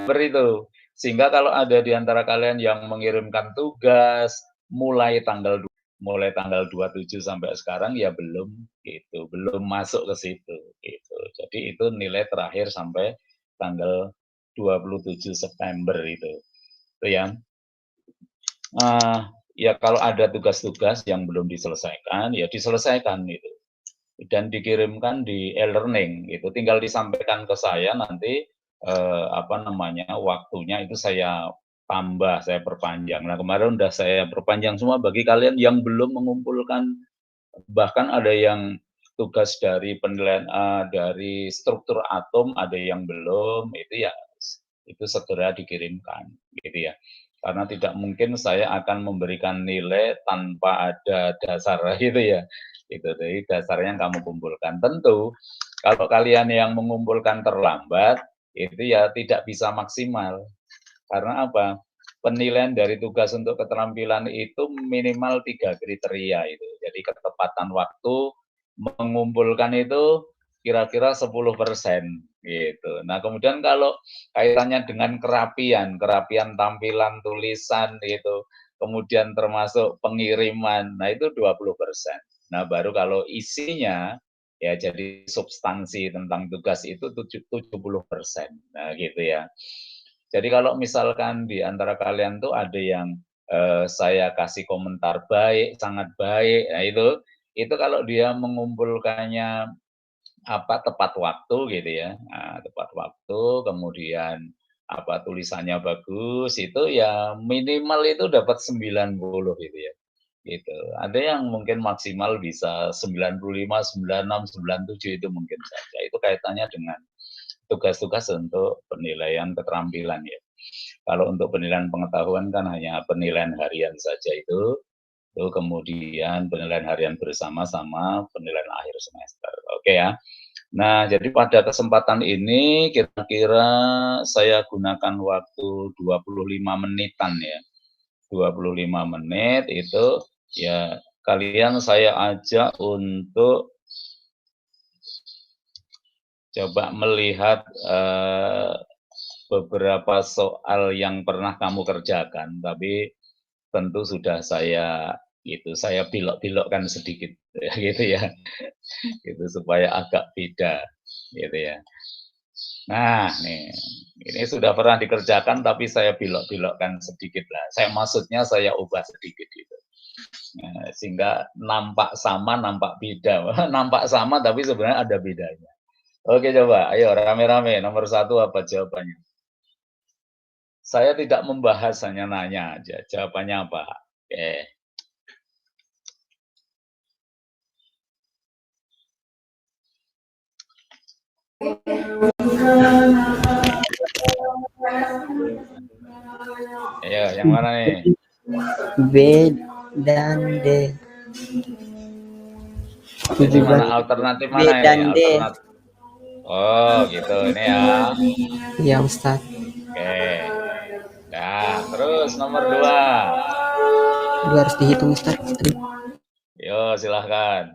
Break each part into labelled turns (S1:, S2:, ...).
S1: September itu. Sehingga kalau ada di antara kalian yang mengirimkan tugas mulai tanggal 27 sampai sekarang ya belum gitu, belum masuk ke situ gitu. Jadi itu nilai terakhir sampai tanggal 27 September itu ya. Ya kalau ada tugas-tugas yang belum diselesaikan, ya diselesaikan itu. Dan dikirimkan di e-learning itu. Tinggal disampaikan ke saya nanti waktunya itu saya tambah, saya perpanjang. Nah, kemarin udah saya perpanjang semua bagi kalian yang belum mengumpulkan, bahkan ada yang tugas dari penilaian dari struktur atom ada yang belum, itu ya itu segera dikirimkan gitu ya. Karena tidak mungkin saya akan memberikan nilai tanpa ada dasar gitu ya. Itu jadi dasarnya yang kamu kumpulkan. Tentu kalau kalian yang mengumpulkan terlambat itu ya tidak bisa maksimal. Karena apa? Penilaian dari tugas untuk keterampilan itu minimal 3 kriteria itu. Jadi ketepatan waktu mengumpulkan itu kira-kira 10% gitu. Nah, kemudian kalau kaitannya dengan kerapian tampilan, tulisan gitu, kemudian termasuk pengiriman, nah itu 20%. Nah, baru kalau isinya ya jadi substansi tentang tugas itu 70%. Nah, gitu ya. Jadi kalau misalkan di antara kalian tuh ada yang saya kasih komentar baik, sangat baik, nah itu kalau dia mengumpulkannya tepat waktu gitu ya, tepat waktu, kemudian tulisannya bagus, itu ya minimal itu dapat 90 gitu ya, gitu. Ada yang mungkin maksimal bisa 95, 96, 97 itu mungkin saja. Itu kaitannya dengan tugas-tugas untuk penilaian keterampilan ya. Kalau untuk penilaian pengetahuan kan hanya penilaian harian saja itu kemudian penilaian harian bersama sama penilaian akhir semester. Oke ya. Nah, jadi pada kesempatan ini kira-kira saya gunakan waktu 25 menitan ya. 25 menit itu ya kalian saya ajak untuk coba melihat beberapa soal yang pernah kamu kerjakan, tapi tentu sudah saya bilok-bilokkan sedikit gitu ya, gitu supaya agak beda gitu ya. Nah, nih ini sudah pernah dikerjakan tapi saya bilok-bilokkan sedikit lah. Maksudnya saya ubah sedikit gitu. Nah, sehingga nampak sama, nampak beda. Nampak sama tapi sebenarnya ada bedanya. Oke, coba ayo rame-rame nomor 1 apa jawabannya? Saya tidak membahas, hanya nanya aja. Jawabannya apa? Oke. Ayo, yang mana nih?
S2: B dan D.
S1: Jadi mana alternatif mana ini? Alternatif. Oh, gitu. Ini ya.
S2: Iya, Ustaz.
S1: Oke. Nah, terus nomor 2.
S2: Harus dihitung, Ustaz.
S1: Yo, silahkan.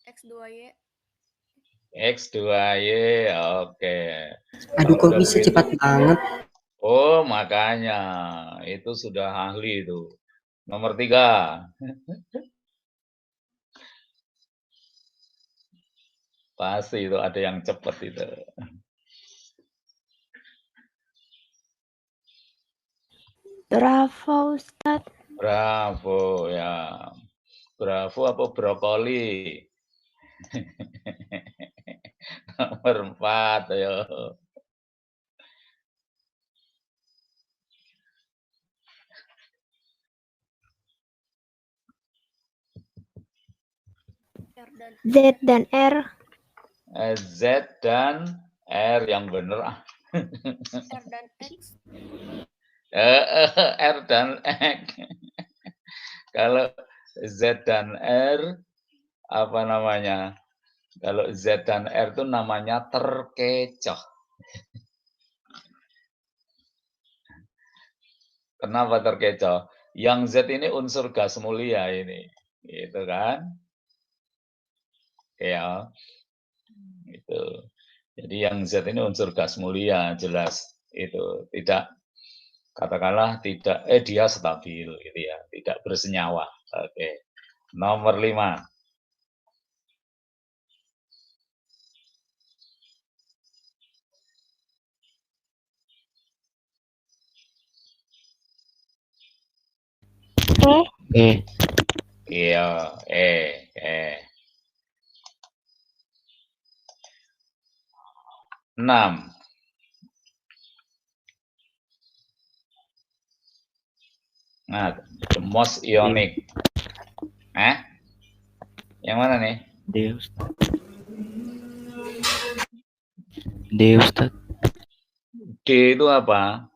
S3: X2Y.
S1: X2Y, oke.
S2: Aduh, kok bisa cepat banget?
S1: Oh, makanya. Itu sudah ahli itu. Nomor 3. Pasti itu ada yang cepat itu.
S3: Bravo, Ustaz.
S1: Bravo, ya. Bravo apa brokoli? Nomor 4, ayo.
S3: Z dan R.
S1: Z dan R yang benar.
S3: R dan X.
S1: R dan X. Kalau Z dan R, apa namanya? Kalau Z dan R itu namanya terkecoh. Kenapa terkecoh? Yang Z ini unsur gas mulia ini, gitu kan? Ya. Gitu. Jadi yang Z ini unsur gas mulia, jelas itu tidak, katakanlah tidak, dia stabil gitu ya, tidak bersenyawa. Oke. Nomor 5. Iya, 6. Nah, the most ionic. Yang mana nih?
S4: D, Ustaz.
S1: D itu apa?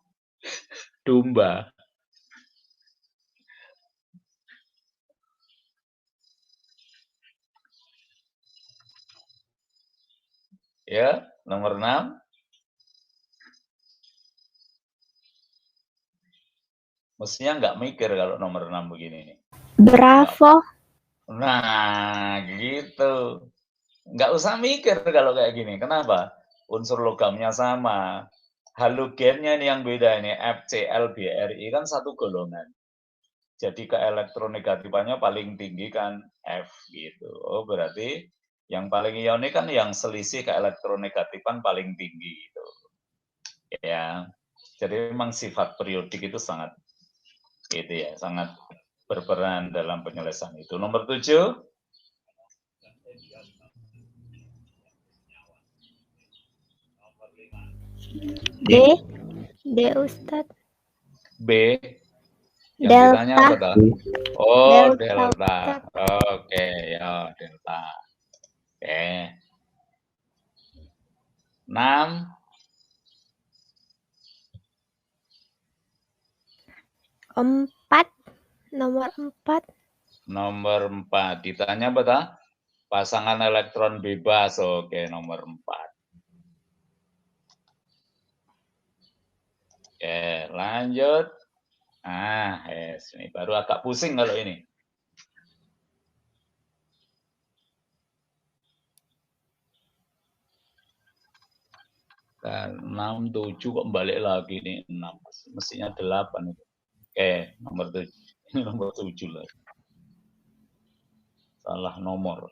S1: Domba. Ya, nomor 6. Mestinya nggak mikir kalau nomor 6 begini nih.
S3: Bravo.
S1: Nah, gitu. Nggak usah mikir kalau kayak gini. Kenapa? Unsur logamnya sama. Halogennya ini yang beda ini, FCl-BRI kan satu golongan. Jadi keelektronegatifannya paling tinggi kan F gitu. Oh, berarti yang paling ionik kan yang selisih keelektronegatifan paling tinggi gitu. Ya. Jadi memang sifat periodik itu sangat gitu ya, sangat berperan dalam penyelesaian itu. Nomor 7.
S3: D Ustadz.
S1: B. Yang
S3: Delta.
S1: ditanya apa toh? Oh,
S3: Delta.
S1: delta. Oke, ya delta. Oke. 6.
S3: Nomor 4.
S1: Nomor 4. Ditanya apa toh? Pasangan elektron bebas. Oke, nomor 4. Oke, lanjut. Ini baru agak pusing kalau ini. Kan 6, 7 kok balik lagi nih 6. Mestinya 8 itu. Oke, nomor 7. Ini nomor 7 lah. Salah nomor.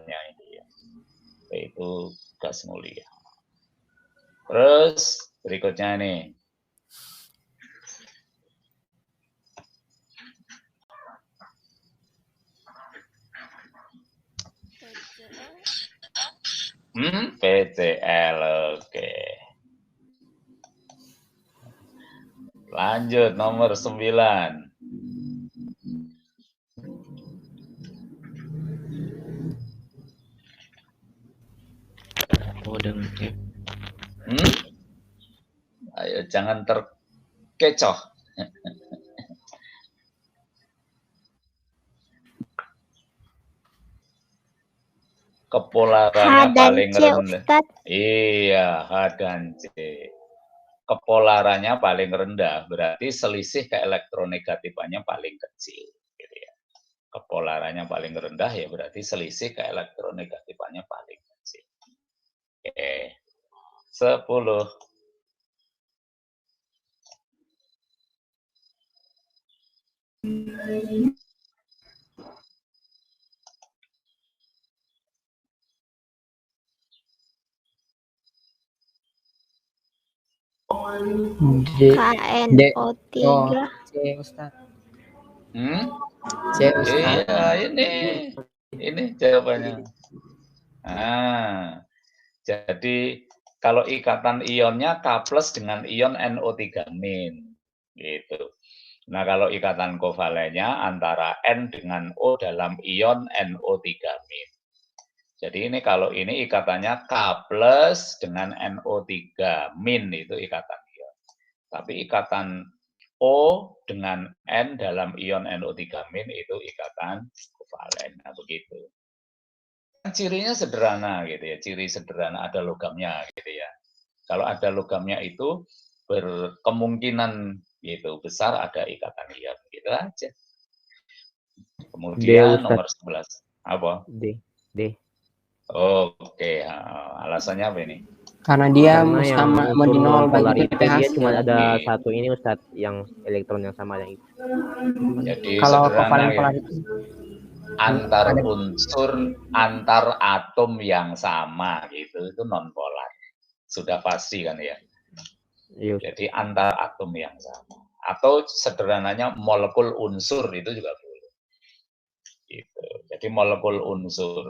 S1: Ini ya. Itu gas mulia. Terus berikutnya nih. PCl. Oke. Lanjut nomor 9.
S4: Oh, dengan F.
S1: Ayo jangan terkecoh. Kepolarannya paling rendah. Iya, H dan C. Kepolarannya paling rendah, berarti selisih keelektronegatifannya paling kecil. Gitu ya. Kepolarannya paling rendah ya berarti selisih keelektronegatifannya paling kecil. Oke. 10.
S3: KNO3.
S2: C Ustaz. C Ustaz.
S1: Iya, ini jawabannya. Jadi kalau ikatan ionnya K+ dengan ion NO3-. Gitu. Nah, kalau ikatan kovalennya antara N dengan O dalam ion NO3-. Jadi ini kalau ini ikatannya K plus dengan NO3 min itu ikatan ion. Tapi ikatan O dengan N dalam ion NO3 min itu ikatan kovalen. Nah, begitu. Cirinya sederhana gitu ya, ciri sederhana ada logamnya gitu ya. Kalau ada logamnya itu berkemungkinan gitu besar ada ikatan ion gitu aja. Kemudian nomor 11 apa?
S5: D.
S1: Oke, alasannya apa ini?
S2: Karena dia
S5: Karena yang
S2: sama
S5: unsur
S2: modinol
S5: polar
S2: bagi
S5: itu
S2: PP
S5: dia cuma
S2: hasil.
S5: ada
S1: Iya.
S5: satu ini Ustadz, yang elektron yang sama yang itu.
S1: Jadi
S2: Kalau
S1: sederhana
S2: kovalen
S1: ya,
S2: polar itu
S1: antar unsur, antar atom yang sama gitu, itu non polar. Sudah pasti kan ya.
S5: Iya, Ustadz.
S1: Jadi antar atom yang sama. Atau sederhananya molekul unsur itu juga boleh. Gitu. Jadi molekul unsur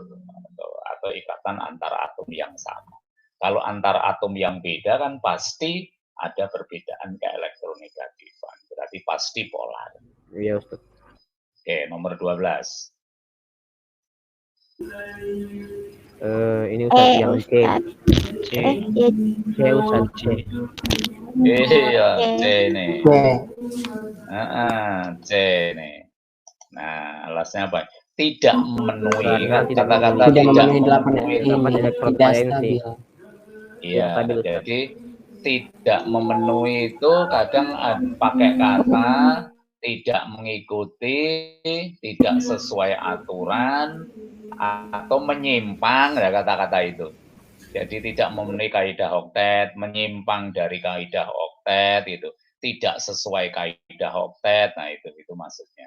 S1: atau ikatan antar atom yang sama. Kalau antar atom yang beda kan pasti ada perbedaan keelektronegatifan. Berarti pasti polar.
S5: Iya, Ustadz.
S1: Oke, nomor 12.
S5: Ini Ustadz yang C.
S3: Ustad.
S4: C.
S3: Ya,
S5: C Ustadz, C.
S1: Iya, C nih.
S2: C.
S1: C nih. Nah, alasnya apa? Tidak memenuhi
S5: Karena
S1: kan
S5: tidak
S1: kata-kata
S2: Tidak
S1: tidak
S2: memenuhi 8
S1: memenuhi itu.
S5: delapan
S2: ini,
S5: elektron
S2: tidak
S5: valensi.
S2: stabil.
S1: Iya,
S5: stabil, Ustaz.
S1: jadi tidak memenuhi itu kadang pakai kata tidak mengikuti, tidak sesuai aturan, atau menyimpang ya kata-kata itu. Jadi tidak memenuhi kaidah oktet, menyimpang dari kaidah oktet itu, tidak sesuai kaidah oktet. Nah, itu maksudnya.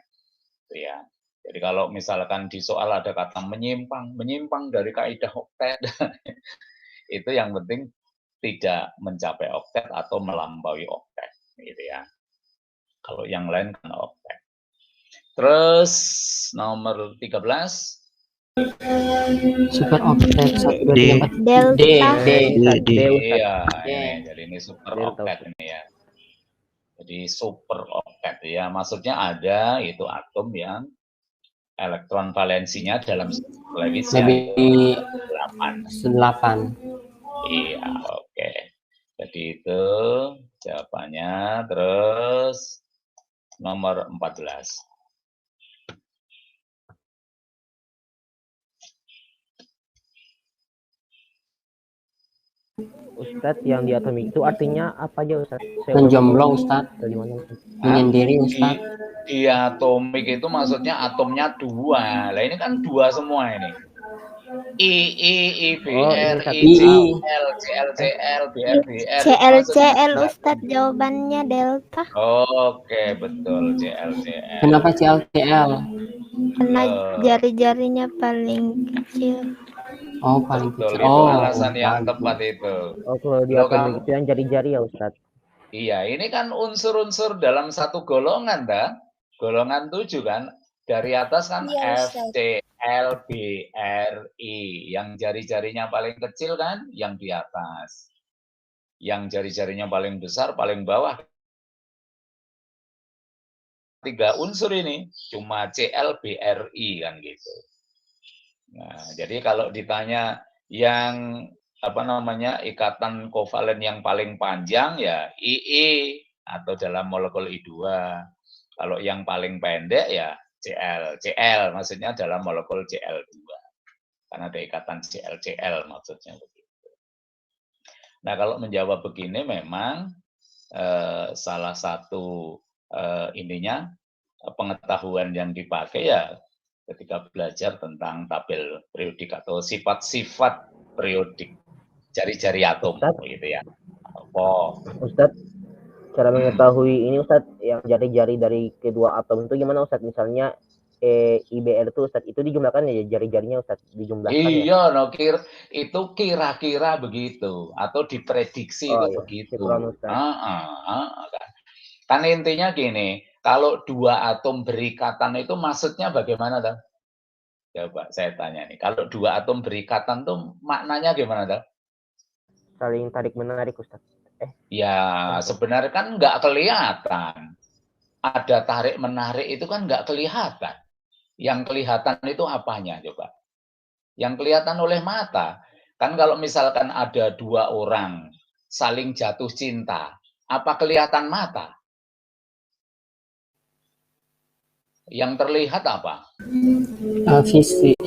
S1: Itu ya. Jadi kalau misalkan di soal ada kata menyimpang dari kaidah oktet, itu yang penting tidak mencapai oktet atau melampaui oktet, gitu ya. Kalau yang lain kan oktet. Terus nomor 13.
S2: Super oktet 1 2
S4: D.
S2: 3 4
S3: delta.
S2: D.
S1: Iya,
S2: D.
S1: ini jadi ini super
S5: Delta,
S1: oktet ini ya. Jadi super oktet ya, maksudnya ada itu atom yang elektron valensinya dalam lebih
S2: Lebih
S1: 8.
S2: 8.
S1: Iya, oke. Jadi itu jawabannya. Terus nomor 14.
S5: Ustadz yang di atomik itu artinya apa aja Ustadz?
S2: Menjomblo Ustaz,
S5: Dari mana Ustadz?
S2: menyendiri Ustaz.
S1: Di atomik itu maksudnya atomnya 2. Lah ini kan 2 semua ini. I, B,
S5: Oh, ini
S1: R,
S5: satu.
S1: I, CL, CL, CL, BR, BR.
S3: CL Ustad, jawabannya delta.
S1: Oke, betul CL, CL.
S2: Kenapa CLCL?
S3: Karena jari-jarinya paling kecil.
S2: Oh, paling
S1: Betul,
S2: kecil.
S1: itu
S2: Oh,
S1: alasan yang
S2: bagus.
S1: tepat itu.
S5: Oh, kalau di
S1: Lo
S5: atomik itu yang jari-jari ya Ustadz?
S1: Iya, ini kan unsur-unsur dalam satu golongan, dah. Golongan 7 kan. Dari atas kan
S3: Iya,
S1: F, C, L, B, R, I. Yang jari-jarinya paling kecil kan yang di atas. Yang jari-jarinya paling besar, paling bawah. 3 unsur ini. Cuma CL, B, R, I kan gitu. Nah, jadi kalau ditanya yang apa namanya ikatan kovalen yang paling panjang ya II atau dalam molekul I2. Kalau yang paling pendek ya CL maksudnya dalam molekul Cl2. Karena ada ikatan CL maksudnya begitu. Nah, kalau menjawab begini memang salah satu ininya pengetahuan yang dipakai ya ketika belajar tentang tabel periodik atau sifat-sifat periodik jari-jari atom gitu ya.
S5: Ustadz, cara mengetahui ini Ustadz yang jari-jari dari kedua atom itu gimana Ustadz? Misalnya IBR itu Ustadz, itu dijumlahkan ya jari-jarinya Ustadz, dijumlahkan ya?
S1: Iya, itu kira-kira begitu atau diprediksi itu
S5: iya.
S1: begitu.
S5: Syukuran, Ustadz.
S1: Kan intinya gini, kalau dua atom berikatan itu maksudnya bagaimana, Dang? Coba saya tanya nih, kalau dua atom berikatan tuh maknanya gimana, Dang?
S5: Saling tarik menarik Ustadz.
S1: Ya, sebenarnya kan nggak kelihatan. Ada tarik menarik itu kan nggak kelihatan. Yang kelihatan itu apanya coba? yang kelihatan oleh mata. Kan kalau misalkan ada dua orang saling jatuh cinta, apa kelihatan mata? Yang terlihat apa?
S2: Visi.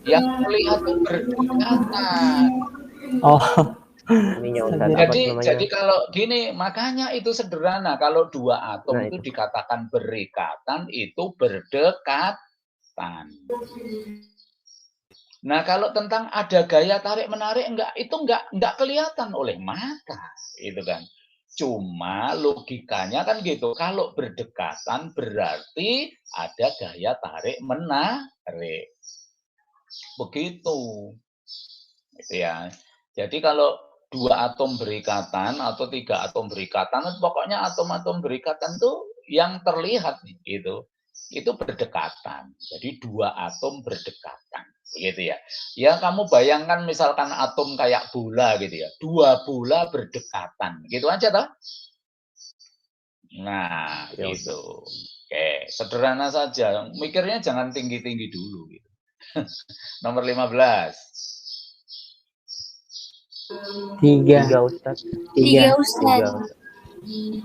S1: Yang terlihat itu berdekatan.
S2: Oh.
S5: Ininya Ustaz, apa
S1: Jadi,
S5: namanya?
S1: jadi kalau gini, makanya itu sederhana. Kalau dua atom
S5: Nah,
S1: itu
S5: itu.
S1: dikatakan berikatan, itu berdekatan. Nah, kalau tentang ada gaya tarik menarik itu enggak kelihatan oleh mata, gitu kan. Cuma logikanya kan gitu. Kalau berdekatan berarti ada gaya tarik menarik. Begitu. Gitu ya. Jadi kalau dua atom berikatan atau tiga atom berikatan, pokoknya atom-atom berikatan tuh yang terlihat gitu. Itu berdekatan. Jadi dua atom berdekatan. Gitu ya. Ya kamu bayangkan misalkan atom kayak bola gitu ya. Dua bola berdekatan. Gitu aja toh. Nah,
S5: Ya,
S1: gitu. Oke, sederhana saja. Mikirnya jangan tinggi-tinggi dulu gitu. Nomor 15.
S5: 3 Ustaz.
S2: 3.
S6: Ustaz.
S5: 3.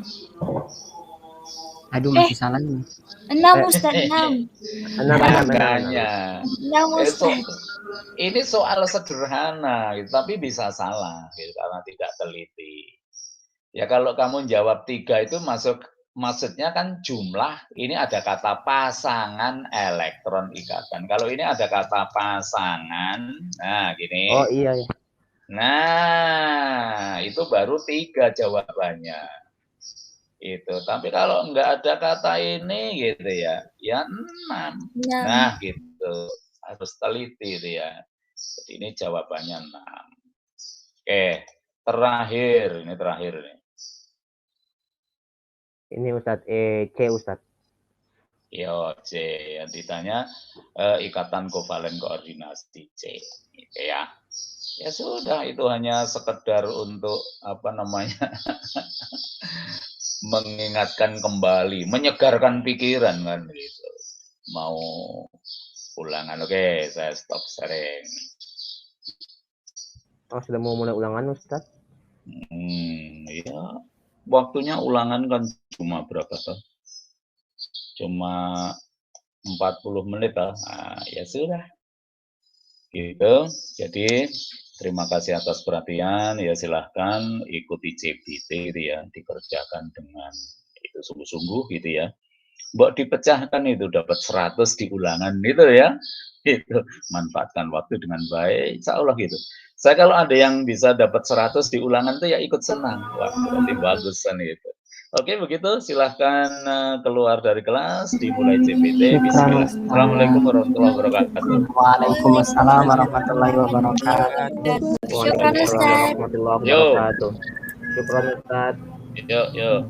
S2: Aduh, masih salah nih.
S6: 6 Ustaz, 6.
S5: 6.
S1: Makanya.
S6: 6 Ustaz.
S1: Ini soal sederhana, gitu, tapi bisa salah gitu, karena tidak teliti. Ya kalau kamu jawab 3 itu maksudnya kan jumlah, ini ada kata pasangan elektron ikatan. Kalau ini ada kata pasangan, nah gini.
S5: Oh iya ya.
S1: Nah, itu baru 3 jawabannya. Itu. Tapi kalau enggak ada kata ini gitu ya 6. Nah, gitu. Harus teliti itu ya. Jadi ini jawabannya 6. Oke, terakhir, ini terakhir nih.
S5: Ini Ustaz, C Ustaz.
S1: Yo, C. Yang ditanya ikatan kovalen koordinasi C. Gitu ya. Ya sudah, itu hanya sekedar untuk apa namanya? Mengingatkan kembali, menyegarkan pikiran kan gitu. Mau ulangan. Oke, saya stop sharing.
S5: Oh, sudah mau mulai ulangan Ustaz?
S1: Ya. Waktunya ulangan kan cuma berapa tuh? Cuma 40 menit lah. Nah, ya sudah. Gitu. Jadi terima kasih atas perhatian. Ya silahkan ikuti CBT gitu ya, dikerjakan dengan itu sungguh-sungguh gitu ya. Mbok dipecahkan itu dapat 100 di ulangan gitu ya. Itu manfaatkan waktu dengan baik, insya Allah gitu. Saya kalau ada yang bisa dapat 100 di ulangan tuh ya ikut senang. Wah, berarti bagus kan itu. Oke, begitu silahkan keluar dari kelas, dimulai CPT. Bismillah. Assalamualaikum warahmatullahi wabarakatuh.
S2: Waalaikumsalam warahmatullahi wabarakatuh.
S6: Syukran Ustaz.
S5: Warahmatullahi wabarakatuh. Syukran Ustaz.
S1: Yuk.